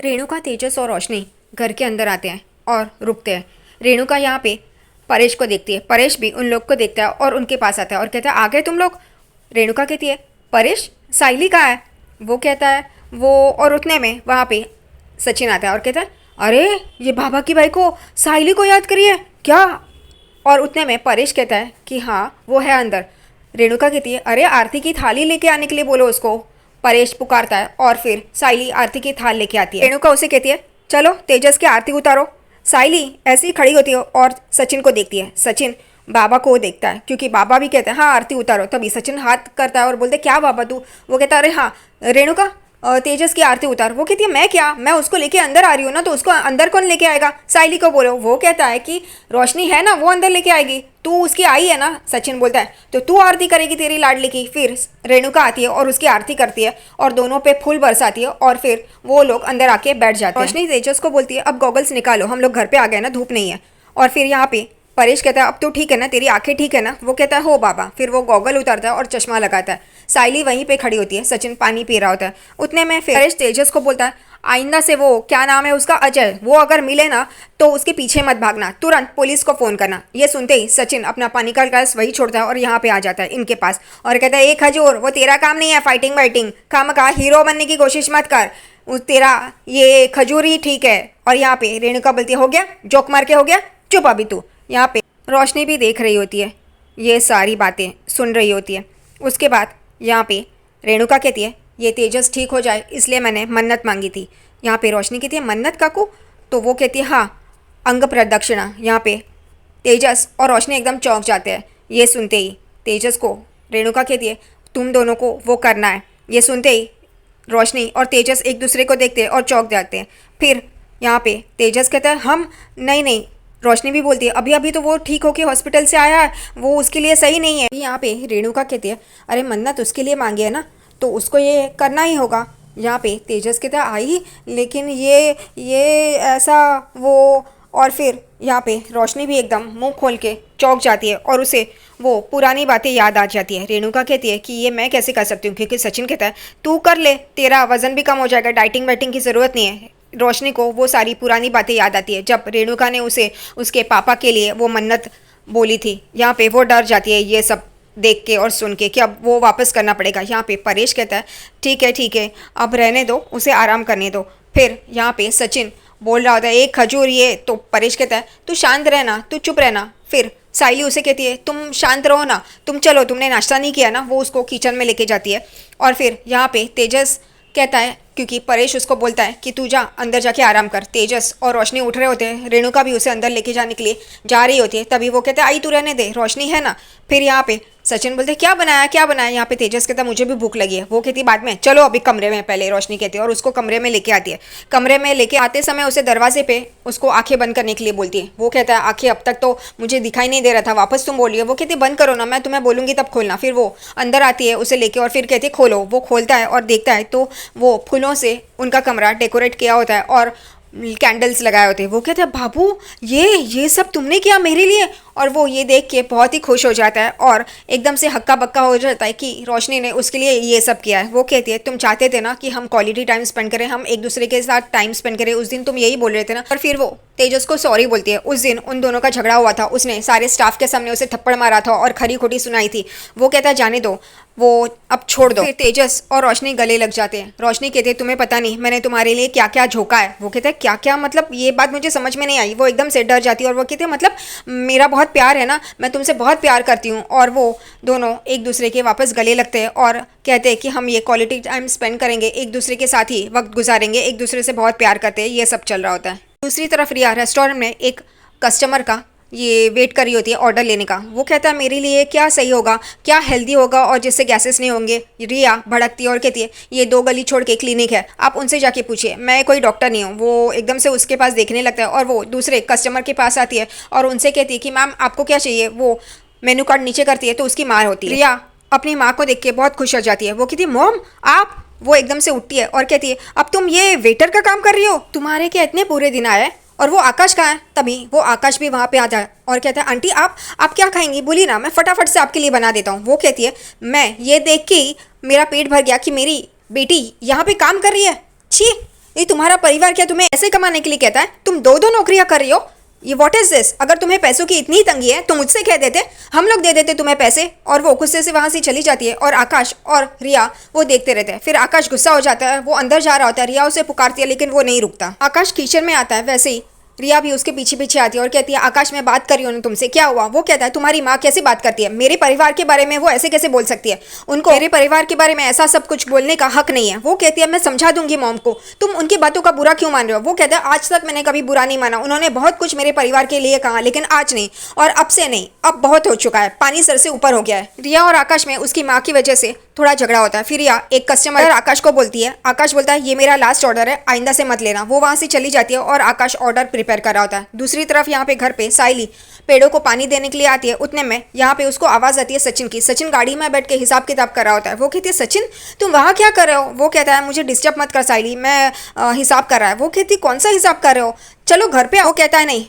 रेणुका, तेजस और रोशनी घर के अंदर आते हैं और रुकते हैं। रेणुका यहाँ पे परेश को देखती है, परेश भी उन लोग को देखता है और उनके पास आता है और कहता है आ गए तुम लोग। रेणुका कहती है परेश, साइली कहाँ है? वो कहता है वो, और उतने में वहाँ पे सचिन आता है और कहता है अरे ये बाबा की भाई को, साइली को याद करिए क्या? और उतने में परेश कहता है कि हाँ वो है अंदर। रेणुका कहती है अरे आरती की थाली लेके आने के लिए बोलो उसको। परेश पुकारता है और फिर साइली आरती की थाल लेके आती है। रेणुका उसे कहती है चलो तेजस की आरती उतारो। साइली ऐसे ही खड़ी होती है और सचिन को देखती है। सचिन बाबा को देखता है क्योंकि बाबा भी कहते हैं हाँ आरती उतारो। तभी सचिन हाथ करता है और बोलते क्या बाबा तू? वो कहता है अरे हाँ रेणुका, तेजस की आरती उतार। वो कहती है मैं क्या, मैं उसको लेके अंदर आ रही हूँ ना, तो उसको अंदर कौन लेके आएगा? साइली को बोलो। वो कहता है कि रोशनी है ना, वो अंदर लेके आएगी, तू उसकी आई है ना। सचिन बोलता है तो तू आरती करेगी तेरी लाडली की। फिर रेणुका आती है और उसकी आरती करती है और दोनों पे फूल बरसाती है और फिर वो लोग अंदर आके बैठ जाते हैं। रोशनी तेजस को बोलती है अब गॉगल्स निकालो, हम लोग घर पे आ गए ना, धूप नहीं है। और फिर यहाँ पे परेश कहता है अब तो ठीक है ना, तेरी आंखें ठीक है ना? वो कहता है हो बाबा। फिर वो गॉगल उतारता है और चश्मा लगाता है। साइली वहीं पे खड़ी होती है, सचिन पानी पी रहा होता है। उतने में फिर परेश तेजस को बोलता है आइंदा से वो क्या नाम है उसका, अजय, वो अगर मिले ना तो उसके पीछे मत भागना, तुरंत पुलिस को फ़ोन करना। ये सुनते ही सचिन अपना पानी का ग्लास वही छोड़ता है और यहाँ पे आ जाता है इनके पास और कहता है एक खजूर, वो तेरा काम नहीं है फाइटिंग वाइटिंग, खामखा हीरो बनने की कोशिश मत कर, तेरा ये खजूर ही ठीक है। और यहाँ पे रेणुका बोलती है हो गया, जोक मार के हो गया, चुप अभी तू। यहाँ पे रोशनी भी देख रही होती है, ये सारी बातें सुन रही होती है। उसके बाद यहाँ पे रेणुका कहती है ये तेजस ठीक हो जाए इसलिए मैंने मन्नत मांगी थी। यहाँ पे रोशनी कहती है मन्नत काकू? तो वो कहती है हाँ अंग प्रदक्षिणा। यहाँ पे तेजस और रोशनी एकदम चौंक जाते हैं ये सुनते ही। तेजस को रेणुका कहती है तुम दोनों को वो करना है। ये सुनते ही रोशनी और तेजस एक दूसरे को देखते हैं और चौंक जाते हैं। फिर यहाँ पे तेजस कहता है हम नहीं नहीं। रोशनी भी बोलती है अभी अभी तो वो ठीक होके हॉस्पिटल से आया है, वो उसके लिए सही नहीं है। यहाँ पे रेणुका कहती है अरे मन्नत उसके लिए मांगी है ना, तो उसको ये करना ही होगा। यहाँ पे तेजस कहता है आई लेकिन ये ऐसा वो। और फिर यहाँ पे रोशनी भी एकदम मुंह खोल के चौंक जाती है और उसे वो पुरानी बातें याद आ जाती है। रेणुका कहती है कि ये मैं कैसे कर सकती हूँ, क्योंकि सचिन कहता है तू कर ले, तेरा वजन भी कम हो जाएगा, डाइटिंग वाइटिंग की ज़रूरत नहीं है। रोशनी को वो सारी पुरानी बातें याद आती है जब रेणुका ने उसे उसके पापा के लिए वो मन्नत बोली थी। यहाँ पे वो डर जाती है ये सब देख के और सुन के कि अब वो वापस करना पड़ेगा। यहाँ पे परेश कहता है ठीक है अब रहने दो, उसे आराम करने दो। फिर यहाँ पे सचिन बोल रहा होता है एक खजूर ये, तो परेश कहता है तू शांत रहना, तू चुप रहना। फिर साइली उसे कहती है तुम शांत रहो ना, तुम चलो, तुमने नाश्ता नहीं किया ना। वो उसको किचन में लेके जाती है। और फिर यहाँ पे तेजस कहता है क्योंकि परेश उसको बोलता है कि तू जा अंदर जाके आराम कर। तेजस और रोशनी उठ रहे होते हैं, रेणुका भी उसे अंदर लेके जाने के लिए जा रही होती है। तभी वो कहते हैं आई तू रहने दे, रोशनी है ना। फिर यहाँ पे सचिन बोलते क्या बनाया क्या बनाया। यहाँ पे तेजस कहता मुझे भी भूख लगी है। वो कहती बाद में, चलो अभी कमरे में, पहले रोशनी कहती है और उसको कमरे में लेके आती है। कमरे में लेके आते समय उसे दरवाजे पे उसको आंखें बंद करने के लिए बोलती है। वो कहता है आंखें अब तक तो मुझे दिखाई नहीं दे रहा था, वापस तुम बोलिए। वो कहती बंद करो ना, मैं तुम्हें बोलूँगी तब खोलना। फिर वो अंदर आती है उसे लेके और फिर कहती है खोलो। वो खोलता है और देखता है तो वो फूलों से उनका कमरा डेकोरेट किया होता है और कैंडल्स लगाए होते हैं। वो कहते हैं बाबू ये सब तुमने किया मेरे लिए? और वो ये देख के बहुत ही खुश हो जाता है और एकदम से हक्का बक्का हो जाता है कि रोशनी ने उसके लिए ये सब किया है। वो कहती है तुम चाहते थे ना कि हम क्वालिटी टाइम स्पेंड करें, हम एक दूसरे के साथ टाइम स्पेंड करें, उस दिन तुम यही बोल रहे थे ना। और फिर वो तेजस को सॉरी बोलती है। उस दिन उन दोनों का झगड़ा हुआ था, उसने सारे स्टाफ के सामने उसे थप्पड़ मारा था और खरी खोटी सुनाई थी। वो कहता है जाने दो, वो अब छोड़ दो। फिर तेजस और रोशनी गले लग जाते हैं। रोशनी कहते हैं तुम्हें पता नहीं मैंने तुम्हारे लिए क्या क्या झोंका है। वो कहता है क्या क्या, मतलब ये बात मुझे समझ में नहीं आई। वो एकदम से डर जाती है और वो कहते हैं मतलब मेरा बहुत प्यार है ना, मैं तुमसे बहुत प्यार करती हूँ। और वो दोनों एक दूसरे के वापस गले लगते हैं और कहते हैं कि हम ये क्वालिटी टाइम स्पेंड करेंगे, एक दूसरे के साथ ही वक्त गुजारेंगे, एक दूसरे से बहुत प्यार करते हैं। ये सब चल रहा होता है। दूसरी तरफ रिया रेस्टोरेंट में एक कस्टमर का ये वेट कर रही होती है ऑर्डर लेने का। वो कहता है मेरे लिए क्या सही होगा, क्या हेल्दी होगा और जिससे गैसेस नहीं होंगे। रिया भड़कती है और कहती है ये 2 गली छोड़ के क्लिनिक है, आप उनसे जाके पूछिए, मैं कोई डॉक्टर नहीं हूँ। वो एकदम से उसके पास देखने लगता है और वो दूसरे कस्टमर के पास आती है और उनसे कहती है कि मैम आपको क्या चाहिए। वो मेनू कार्ड नीचे करती है तो उसकी माँ होती है। रिया अपनी माँ को देख के बहुत खुश हो जाती है। वो कहती है मॉम आप। वो एकदम से उठती है और कहती है अब तुम ये वेटर का काम कर रही हो, तुम्हारे क्या इतने बुरे दिन आए? और वो आकाश कहाँ है? तभी वो आकाश भी वहाँ पे आ जाए और कहता है आंटी आप क्या खाएंगी, बोलिए ना, मैं फटाफट से आपके लिए बना देता हूँ। वो कहती है मैं ये देख के ही मेरा पेट भर गया कि मेरी बेटी यहाँ पे काम कर रही है। छी, ये तुम्हारा परिवार क्या तुम्हें ऐसे कमाने के लिए कहता है? तुम दो दो नौकरियां कर रही हो, ये व्हाट इज दिस? अगर तुम्हें पैसों की इतनी तंगी है तो मुझसे कह देते, हम लोग दे देते तुम्हें पैसे। और वो गुस्से से वहां से चली जाती है और आकाश और रिया वो देखते रहते हैं। फिर आकाश गुस्सा हो जाता है, वो अंदर जा रहा होता है, रिया उसे पुकारती है लेकिन वो नहीं रुकता। आकाश किचन में आता है, वैसे ही रिया भी उसके पीछे पीछे आती है और कहती है, आकाश मैं बात कर रही हूँ ना तुमसे, क्या हुआ? वो कहता है, तुम्हारी माँ कैसे बात करती है मेरे परिवार के बारे में? वो ऐसे कैसे बोल सकती है? उनको मेरे परिवार के बारे में ऐसा सब कुछ बोलने का हक नहीं है। वो कहती है, मैं समझा दूंगी मॉम को, तुम उनकी बातों का बुरा क्यों मान रहे हो? वो कहता है, आज तक मैंने कभी बुरा नहीं माना, उन्होंने बहुत कुछ मेरे परिवार के लिए कहा लेकिन आज नहीं, और अब से नहीं, अब बहुत हो चुका है, पानी सर से ऊपर हो गया है। रिया और आकाश में उसकी माँ की वजह से थोड़ा झगड़ा होता है। फिर रिया एक कस्टमर आकाश को बोलती है, आकाश बोलता है, ये मेरा लास्ट ऑर्डर है, आइंदा से मत लेना। वो वहां से चली जाती है और आकाश ऑर्डर प्रिपेयर कर रहा होता है। दूसरी तरफ यहाँ पे घर पे साइली पेड़ों को पानी देने के लिए आती है। उतने में यहाँ पे उसको आवाज़ आती है सचिन की। सचिन गाड़ी में बैठ के हिसाब किताब कर रहा होता है। वो कहती है, सचिन तुम वहाँ क्या कर रहे हो? वो कहता है, मुझे डिस्टर्ब मत कर साइली, मैं हिसाब कर रहा है। वो कहती, कौन सा हिसाब कर रहे हो, चलो घर पे। वो कहता है, नहीं,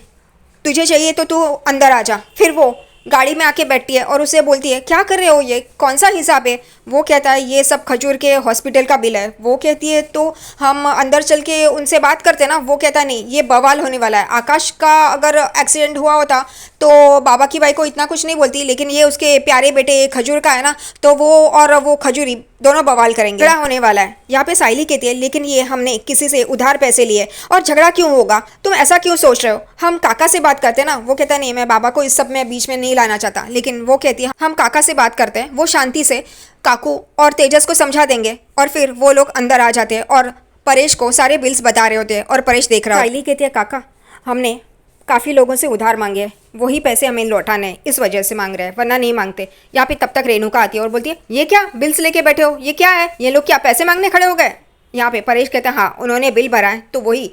तुझे चाहिए तो तू अंदर आ जा। फिर वो गाड़ी में आके बैठती है और उसे बोलती है, क्या कर रहे हो, ये कौन सा हिसाब है? वो कहता है, ये सब खजूर के हॉस्पिटल का बिल है। वो कहती है, तो हम अंदर चल के उनसे बात करते ना। वो कहता है, नहीं, ये बवाल होने वाला है। आकाश का अगर एक्सीडेंट हुआ होता तो बाबा की बाई को इतना कुछ नहीं बोलती, लेकिन ये उसके प्यारे बेटे खजूर का है ना, तो वो और वो खजूरी दोनों बवाल करेंगे, झगड़ा होने वाला है। यहाँ पे साइली कहती है, लेकिन ये हमने किसी से उधार पैसे लिए और झगड़ा क्यों होगा? तुम ऐसा क्यों सोच रहे हो? हम काका से बात करते ना। वो कहता है, नहीं, मैं बाबा को इस सब में बीच में नहीं लाना चाहता। लेकिन वो कहती है, हम काका से बात करते हैं, वो शांति से काकू और तेजस को समझा देंगे। और फिर वो लोग अंदर आ जाते हैं और परेश को सारे बिल्स बता रहे होते हैं और परेश देख रहा है। साइली कहती है, काका हमने काफ़ी लोगों से उधार मांगे हैं, वही पैसे हमें लौटाने हैं, इस वजह से मांग रहे हैं, वरना नहीं मांगते। यहाँ पे तब तक रेणुका आती है और बोलती है, ये क्या बिल्स लेके बैठे हो, ये क्या है, ये लोग क्या पैसे मांगने खड़े हो गए? यहाँ पे परेश कहते हैं, हाँ, उन्होंने बिल भरा है तो वही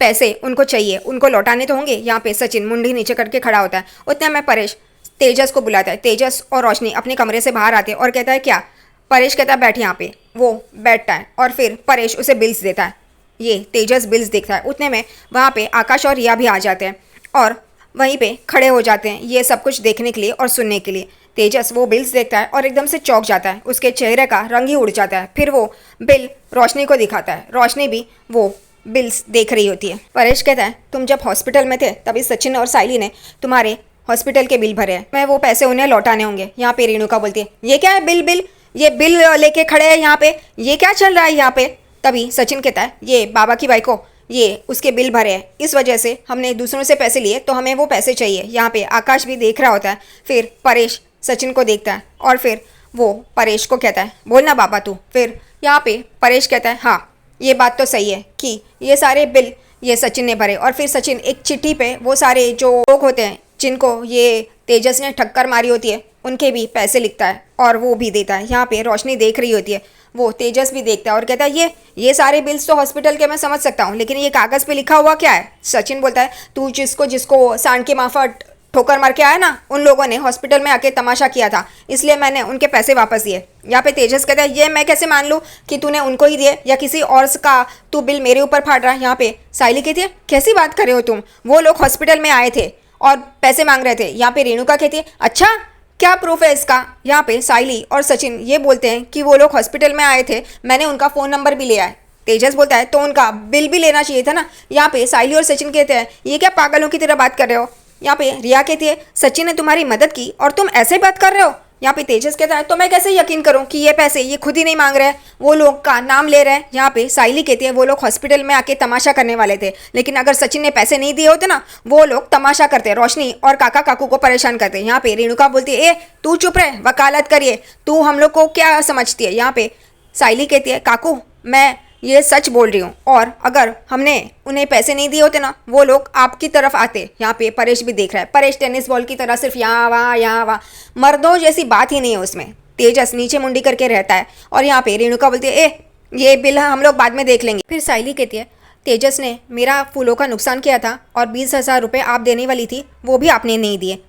पैसे उनको चाहिए, उनको लौटाने तो होंगे। यहाँ पे सचिन मुंडी नीचे करके खड़ा होता है। उतने में परेश तेजस को बुलाता है। तेजस और रोशनी अपने कमरे से बाहर आते हैं और कहता है, क्या? परेश कहता है, बैठ यहाँ पे। वो बैठता है और फिर परेश उसे बिल्स देता है। ये तेजस बिल्स देखता है। उतने में वहाँ पे आकाश और रिया भी आ जाते हैं और वहीं पे खड़े हो जाते हैं ये सब कुछ देखने के लिए और सुनने के लिए। तेजस वो बिल्स देखता है और एकदम से चौंक जाता है, उसके चेहरे का रंग ही उड़ जाता है। फिर वो बिल रोशनी को दिखाता है। रोशनी भी वो बिल्स देख रही होती है। परेश कहता है, तुम जब हॉस्पिटल में थे तभी सचिन और साइली ने तुम्हारे हॉस्पिटल के बिल भरे हैं, मैं वो पैसे उन्हें लौटाने होंगे। यहाँ पे रेणुका बोलती है, ये क्या है बिल बिल, ये बिल लेके खड़े हैं यहाँ पे, ये क्या चल रहा है यहाँ पे? तभी सचिन कहता है, ये बाबा की बाई को ये उसके बिल भरे हैं, इस वजह से हमने दूसरों से पैसे लिए तो हमें वो पैसे चाहिए। यहाँ पे आकाश भी देख रहा होता है। फिर परेश सचिन को देखता है और फिर वो परेश को कहता है, बोलना बाबा तू। फिर यहाँ पे परेश कहता है, हाँ, ये बात तो सही है कि ये सारे बिल ये सचिन ने भरे। और फिर सचिन एक चिट्ठी पे वो सारे जो लोग होते हैं जिनको ये तेजस ने ठक्कर मारी होती है उनके भी पैसे लिखता है और वो भी देता है। यहाँ पे रोशनी देख रही होती है, वो तेजस भी देखता है और कहता है, ये सारे बिल्स तो हॉस्पिटल के मैं समझ सकता हूँ, लेकिन ये कागज़ पे लिखा हुआ क्या है? सचिन बोलता है, तू जिसको सांड के माफट ठोकर मार के आया ना, उन लोगों ने हॉस्पिटल में आके तमाशा किया था, इसलिए मैंने उनके पैसे वापस दिए। यहाँ पे तेजस कहता है, ये मैं कैसे मान लूँ कि तूने उनको ही दिए या किसी और का तू बिल मेरे ऊपर फाड़ रहा है? यहाँ पे साइली कहती है, कैसी बात कर रहे हो तुम, वो लोग हॉस्पिटल में आए थे और पैसे मांग रहे थे। यहाँ पे रेणुका कहती है, अच्छा, क्या प्रूफ है इसका? यहाँ पे साइली और सचिन ये बोलते हैं कि वो लोग हॉस्पिटल में आए थे, मैंने उनका फ़ोन नंबर भी लिया है। तेजस बोलता है, तो उनका बिल भी लेना चाहिए था ना। यहाँ पे साइली और सचिन कहते हैं, ये क्या पागलों की तरह बात कर रहे हो? यहाँ पे रिया कहती है, सचिन ने तुम्हारी मदद की और तुम ऐसे बात कर रहे हो? यहाँ पे तेजस कहता है, तो मैं कैसे यकीन करूँ कि ये पैसे ये खुद ही नहीं मांग रहे हैं, वो लोग का नाम ले रहे हैं। यहाँ पे साइली कहती है, वो लोग हॉस्पिटल में आके तमाशा करने वाले थे, लेकिन अगर सचिन ने पैसे नहीं दिए होते ना, वो लोग तमाशा करते, रोशनी और काका काकू को परेशान करते। यहाँ पे रेणुका बोलती है, तू चुप रहे, वकालत करिए, तू हम लोग को क्या समझती है? यहाँ पे साइली कहती है, काकू मैं ये सच बोल रही हूँ, और अगर हमने उन्हें पैसे नहीं दिए होते ना, वो लोग आपकी तरफ आते। यहाँ पे परेश भी देख रहा है, परेश टेनिस बॉल की तरह सिर्फ यहाँ वहाँ, मर्दों जैसी बात ही नहीं है उसमें। तेजस नीचे मुंडी करके रहता है और यहाँ पे रेणुका बोलती है, ये बिल हम लोग बाद में देख लेंगे। फिर साइली कहती है, तेजस ने मेरा फूलों का नुकसान किया था और 20,000 रुपये आप देने वाली थी, वो भी आपने नहीं दिए।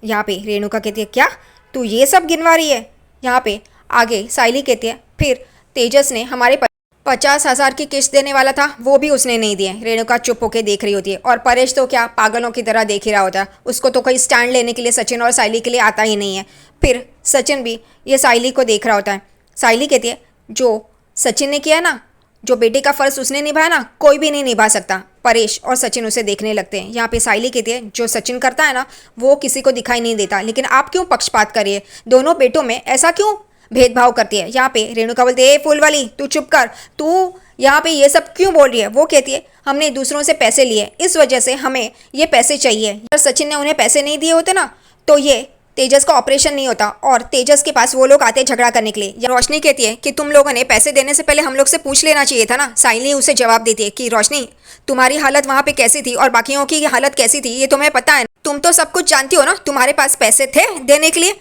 यहाँ पे रेणुका कहती है, क्या तू ये सब गिनवा रही है? यहाँ पे आगे साइली कहती है, फिर तेजस ने हमारे 50,000 की किस्त देने वाला था, वो भी उसने नहीं दिए। रेणुका चुप होकर देख रही होती है और परेश तो क्या पागलों की तरह देख ही रहा होता है, उसको तो कोई स्टैंड लेने के लिए सचिन और साइली के लिए आता ही नहीं है। फिर सचिन भी ये साइली को देख रहा होता है। साइली कहती है, जो सचिन ने किया ना जो बेटे का फर्ज उसने निभाया ना, कोई भी नहीं निभा सकता। परेश और सचिन उसे देखने लगते हैं। यहाँ पे साइली कहती है जो सचिन करता है ना वो किसी को दिखाई नहीं देता, लेकिन आप क्यों पक्षपात करिए, दोनों बेटों में ऐसा क्यों भेदभाव करती है। यहाँ पे रेणुका बोलती है ए फूल वाली तू चुप कर, तू यहाँ पे ये सब क्यों बोल रही है। वो कहती है हमने दूसरों से पैसे लिए, इस वजह से हमें ये पैसे चाहिए। अगर सचिन ने उन्हें पैसे नहीं दिए होते ना तो ये तेजस का ऑपरेशन नहीं होता और तेजस के पास वो लोग आते झगड़ा करने के लिए। रोशनी कहती है कि तुम लोगों ने पैसे देने से पहले हम लोग से पूछ लेना चाहिए था ना। साइली उसे जवाब देती है कि रोशनी तुम्हारी हालत वहाँ पे कैसी थी और बाकियों की हालत कैसी थी ये तुम्हें पता है, तुम तो सब कुछ जानती हो ना, तुम्हारे पास पैसे थे देने के लिए।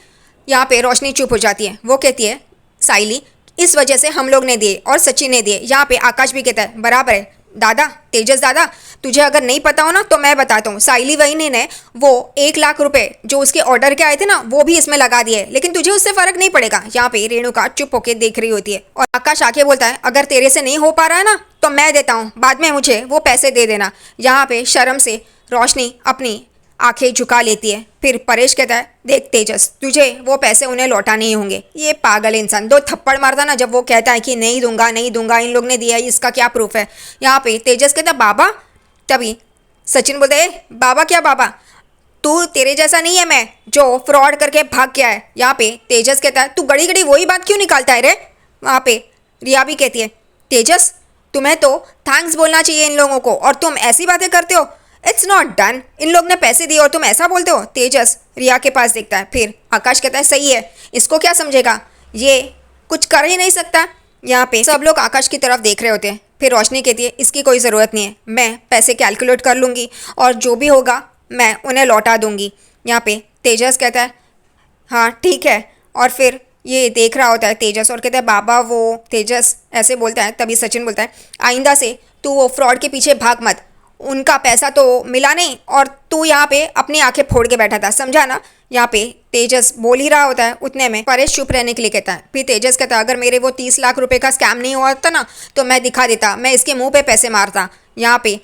यहाँ पे रोशनी चुप हो जाती है। वो कहती है साइली इस वजह से हम लोग ने दिए और सचिन ने दिए। यहाँ पे आकाश भी कहता है बराबर है दादा, तेजस दादा तुझे अगर नहीं पता हो ना तो मैं बताता हूँ। साइली वहीनी ने वो 1 लाख रुपए जो उसके ऑर्डर के आए थे ना वो भी इसमें लगा दिए, लेकिन तुझे उससे फर्क नहीं पड़ेगा। यहाँ पे रेणुका चुप होके देख रही होती है और आकाश आके बोलता है अगर तेरे से नहीं हो पा रहा है ना तो मैं देता हूँ, बाद में मुझे वो पैसे दे देना। यहाँ पे शर्म से रोशनी अपनी आंखें झुका लेती है। फिर परेश कहता है देख तेजस तुझे वो पैसे उन्हें लौटाने ही होंगे। ये पागल इंसान 2 थप्पड़ मारता ना जब वो कहता है कि नहीं दूंगा नहीं दूंगा, इन लोग ने दिया है इसका क्या प्रूफ है। यहाँ पे तेजस कहता है बाबा, तभी सचिन बोलते हैं बाबा क्या बाबा, तू तेरे जैसा नहीं है मैं जो फ्रॉड करके भाग गया है। यहाँ पे तेजस कहता है तू घड़ी घड़ी वही बात क्यों निकालता है रे। वहाँ पे रिया भी कहती है तेजस तुम्हें तो थैंक्स बोलना चाहिए इन लोगों को और तुम ऐसी बातें करते हो, इट्स नॉट डन, इन लोग ने पैसे दिए और तुम ऐसा बोलते हो। तेजस रिया के पास देखता है। फिर आकाश कहता है सही है, इसको क्या समझेगा, ये कुछ कर ही नहीं सकता। यहाँ पे सब लोग आकाश की तरफ देख रहे होते हैं। फिर रोशनी कहती है इसकी कोई ज़रूरत नहीं है, मैं पैसे कैलकुलेट कर लूँगी और जो भी होगा मैं उन्हें लौटा दूँगी। यहाँ पे तेजस कहता है हाँ ठीक है, और फिर ये देख रहा होता है तेजस और कहता है बाबा वो तेजस ऐसे बोलता है। तभी सचिन बोलता है आइंदा से तू वो फ्रॉड के पीछे भाग मत, उनका पैसा तो मिला नहीं और तू यहाँ पे अपनी आंखें फोड़ के बैठा था, समझा ना। यहाँ पे तेजस बोल ही रहा होता है, उतने में परेश चुप रहने के लिए कहता है। फिर तेजस कहता है अगर मेरे वो 30 लाख रुपए का स्कैम नहीं हुआ था ना तो मैं दिखा देता, मैं इसके मुंह पे पैसे मारता। यहाँ पे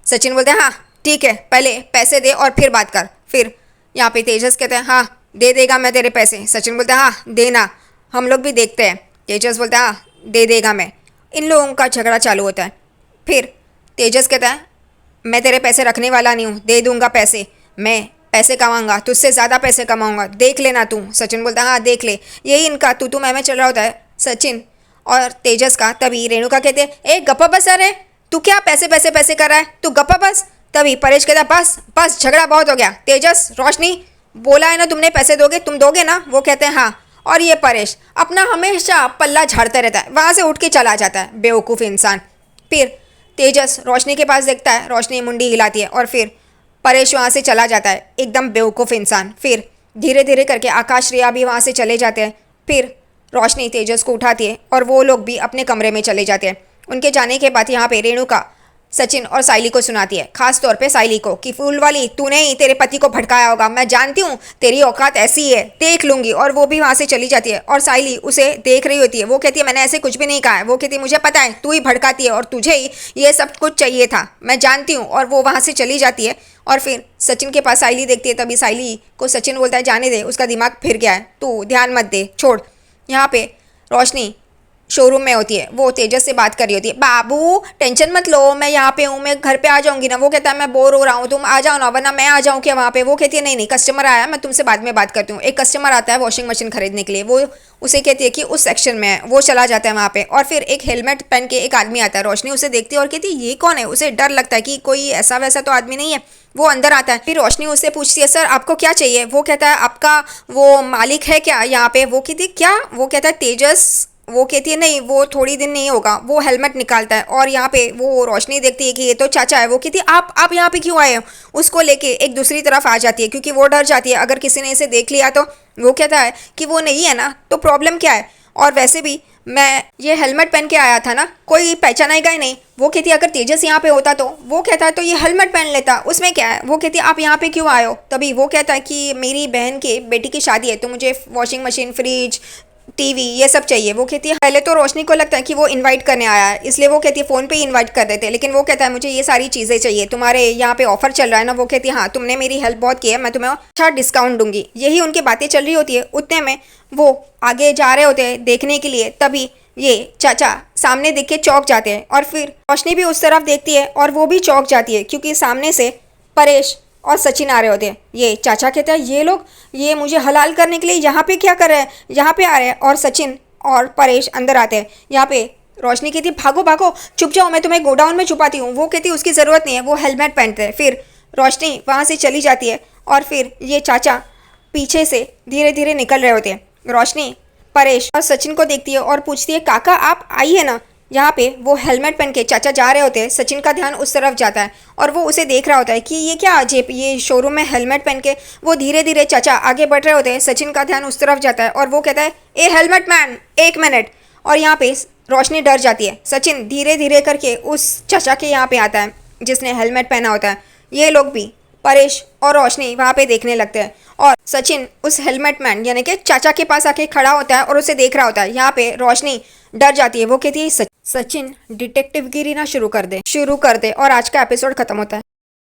सचिन बोलते हैं हाँ ठीक है पहले पैसे दे और फिर बात कर। फिर यहाँ पे तेजस कहते हैं हाँ दे देगा मैं तेरे पैसे। सचिन बोलते हैं हाँ देना, हम लोग भी देखते हैं। तेजस बोलता है हाँ दे देगा मैं। इन लोगों का झगड़ा चालू होता है। फिर तेजस कहता है मैं तेरे पैसे रखने वाला नहीं हूँ, दे दूंगा पैसे, मैं पैसे कमाऊंगा, तुझसे ज़्यादा पैसे कमाऊंगा, देख लेना तू। सचिन बोलता है हाँ देख ले। यही इनका तू मैं चल रहा होता है सचिन और तेजस का। तभी रेणुका कहते हैं ए गप्पा बस, अरे तू क्या पैसे पैसे पैसे कर रहा है, तू गप्पा बस। तभी परेश कहता है बस बस झगड़ा बहुत हो गया, तेजस रोशनी बोला है ना तुमने पैसे दोगे, तुम दोगे ना। वो कहते हैं हाँ। और ये परेश अपना हमेशा पल्ला झाड़ता रहता है, वहाँ से उठ के चला जाता है बेवकूफ़ इंसान। फिर तेजस रोशनी के पास देखता है, रोशनी मुंडी हिलाती है और फिर परेश वहाँ से चला जाता है, एकदम बेवकूफ़ इंसान। फिर धीरे धीरे करके आकाश रिया भी वहाँ से चले जाते हैं। फिर रोशनी तेजस को उठाती है और वो लोग भी अपने कमरे में चले जाते हैं। उनके जाने के बाद यहाँ पे रेणुका सचिन और साइली को सुनाती है, खास तौर पे साइली को, कि फूल वाली तूने ही तेरे पति को भड़काया होगा, मैं जानती हूँ तेरी औकात ऐसी है, देख लूंगी। और वो भी वहाँ से चली जाती है और साइली उसे देख रही होती है। वो कहती है मैंने ऐसे कुछ भी नहीं कहा है। वो कहती है मुझे पता है तू ही भड़काती है और तुझे ही ये सब कुछ चाहिए था, मैं जानती हूँ। और वो वहाँ से चली जाती है और फिर सचिन के पास साइली देखती है। तभी साइली को सचिन बोलता है जाने दे, उसका दिमाग फिर गया है, तू ध्यान मत दे, छोड़। यहाँ पे रोशनी शोरूम में होती है, वो तेजस से बात कर रही होती है, बाबू टेंशन मत लो मैं यहाँ पे हूँ, मैं घर पे आ जाऊँगी ना। वो कहता है मैं बोर हो रहा हूँ, तुम आ जाओ ना, वरना मैं आ जाऊँ क्या वहाँ पे। वो कहती है नहीं नहीं कस्टमर आया, मैं तुमसे बाद में बात करती हूँ। एक कस्टमर आता है वॉशिंग मशीन खरीदने के लिए, वो उसे कहती है कि उस सेक्शन में है, वो चला जाता है वहाँ पे। और फिर एक हेलमेट पहन के एक आदमी आता है, रोशनी उसे देखती है और कहती है ये कौन है। उसे डर लगता है कि कोई ऐसा वैसा तो आदमी नहीं है। वो अंदर आता है। फिर रोशनी उससे पूछती है सर आपको क्या चाहिए। वो कहता है आपका वो मालिक है क्या यहाँ पे। वो कहती है क्या। वो कहता है तेजस। वो कहती है नहीं वो थोड़ी दिन नहीं होगा। वो हेलमेट निकालता है और यहाँ पे वो रोशनी देखती है कि ये तो चाचा है। वो कहती है आप यहाँ पे क्यों आए हो। उसको लेके एक दूसरी तरफ आ जाती है क्योंकि वो डर जाती है अगर किसी ने इसे देख लिया तो। वो कहता है कि वो नहीं है ना तो प्रॉब्लम क्या है, और वैसे भी मैं ये हेलमेट पहन के आया था ना, कोई पहचानेगा ही नहीं। वो कहती है अगर तेजस यहाँ पे होता तो। वो कहता है तो ये हेलमेट पहन लेता, उसमें क्या है। वो कहती है आप यहाँ पे क्यों आए हो। तभी वो कहता है कि मेरी बहन के बेटी की शादी है तो मुझे वॉशिंग मशीन, फ्रिज, टीवी ये सब चाहिए। वो कहती है पहले तो रोशनी को लगता है कि वो इनवाइट करने आया है, इसलिए वो कहती है फ़ोन पे ही इनवाइट कर देते, लेकिन वो कहता है मुझे ये सारी चीज़ें चाहिए, तुम्हारे यहाँ पे ऑफर चल रहा है ना। वो कहती है हाँ तुमने मेरी हेल्प बहुत की है, मैं तुम्हें अच्छा डिस्काउंट दूंगी। यही उनकी बातें चल रही होती है। उतने में वो आगे जा रहे होते हैं देखने के लिए। तभी ये चाचा सामने देख के चौंक जाते हैं और फिर रोशनी भी उस तरफ देखती है और वो भी चौंक जाती है क्योंकि सामने से परेश और सचिन आ रहे होते हैं। ये चाचा कहते हैं ये लोग ये मुझे हलाल करने के लिए यहाँ पे क्या कर रहे हैं, यहाँ पे आ रहे हैं। और सचिन और परेश अंदर आते हैं। यहाँ पे रोशनी कहती है भागो भागो छुप जाओ, मैं तुम्हें गोडाउन में छुपाती हूँ। वो कहती है उसकी ज़रूरत नहीं है, वो हेलमेट पहनते हैं। फिर रोशनी वहाँ से चली जाती है और फिर ये चाचा पीछे से धीरे धीरे निकल रहे होते हैं। रोशनी परेश और सचिन को देखती है और पूछती है काका आप आई है ना। यहाँ पे वो हेलमेट पहन के चाचा जा रहे होते हैं। सचिन का ध्यान उस तरफ जाता है और वो उसे देख रहा होता है कि ये क्या अजीब, ये शोरूम में हेलमेट पहन के वो धीरे धीरे चाचा आगे बढ़ रहे होते हैं। सचिन का ध्यान उस तरफ जाता है और वो कहता है ए हेलमेट मैन 1 मिनट। और यहाँ पे रोशनी डर जाती है। सचिन धीरे धीरे करके उस चाचा के यहाँ पे आता है जिसने हेलमेट पहना होता है। ये लोग भी परेश और रोशनी वहाँ पे देखने लगते हैं और सचिन उस हेलमेट मैन यानी कि चाचा के पास आके खड़ा होता है और उसे देख रहा होता है। यहाँ पे रोशनी डर जाती है। वो कहती है सचिन डिटेक्टिव गिरी ना शुरू कर दे और आज का एपिसोड खत्म होता है।